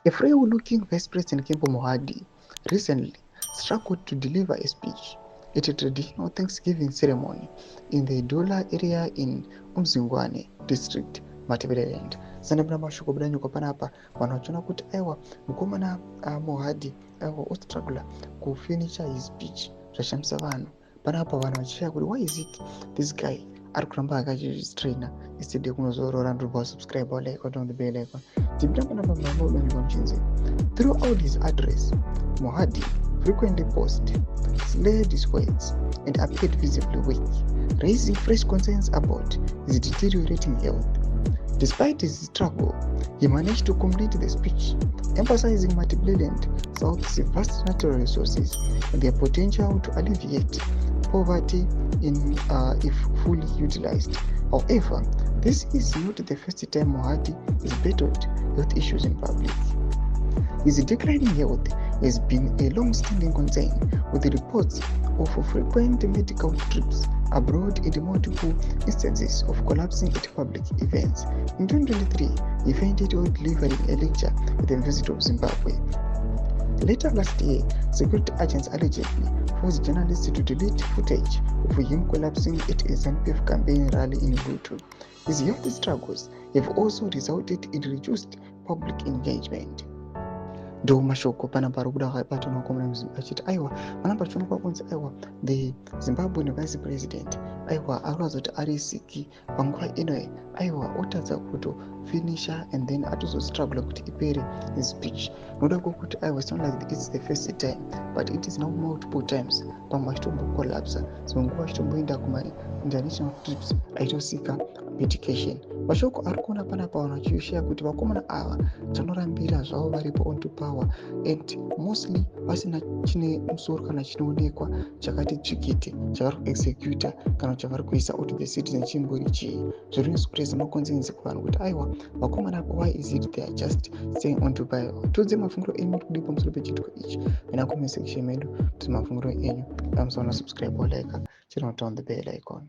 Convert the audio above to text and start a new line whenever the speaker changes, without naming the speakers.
A frail-looking Vice President Kempo Mohadi recently struggled to deliver a speech at a traditional Thanksgiving ceremony in the Dola area in Umzingwane district, Matabeleland. Sanabna mashoko budanyu panapa vanochona kuti aiwa mukomana Mohadi aiwa ostruggle kufinisha his speech zvashamisa vanhu. Panapa vanhu vachishaya kuti why is it this guy ari kuramba akazvistraina instead yekunozorora ndobva subscribe or like on the bell icon. Throughout his address, Mohadi frequently paused, slurred his words, and appeared visibly weak, raising fresh concerns about his deteriorating health. Despite his struggle, he managed to complete the speech, emphasizing Matabeleland South's vast natural resources and their potential to alleviate poverty if fully utilized. However, this is not the first time Mohadi has battled health issues in public. His declining health has been a long-standing concern, with reports of frequent medical trips abroad and multiple instances of collapsing at public events. In 2023, he fainted while delivering a lecture at the University of Zimbabwe. Later last year, security agents allegedly forced journalists to delete footage of him collapsing at a ZANU-PF campaign rally in Lutu. His health struggles have also resulted in reduced public engagement. Ndo mashoko panapa ari kuda akabata nokomana achiti aiwa panapa chionekwa kunzi aiwa the Zimbabwean vice president aiwa arikuratidza kuti ari siki panguva inoyi aiwa otadza kutofinisha and then atozostruggle kuti ipere his speech. Noda kuti aiwa it's not like it's the first time but it is now multiple times pamwe achitombokolapsa dzimwe nguva achitomboenda kuma-international trips achitosika medication. Mashoko ari kuona panapa vanhu vachishaya kuti vakomana ava chanorambira zvavo varipo onto power and mostly vasina chine musoro kana chinoonekwa chakati tsvikiti chavari kuexecuta kana chavari kuisa out the citizen chimbori chii zviri kuspresa makonzensi kuvanhu kuti aiwa vakomana apa why is it they are just staying onto power. Tudze mafungiro enyu kudi pamusoro pechitiko ichi ina comment section medu kuti mafungiro enyu pamusoro na subscribe or like channel on the bell icon.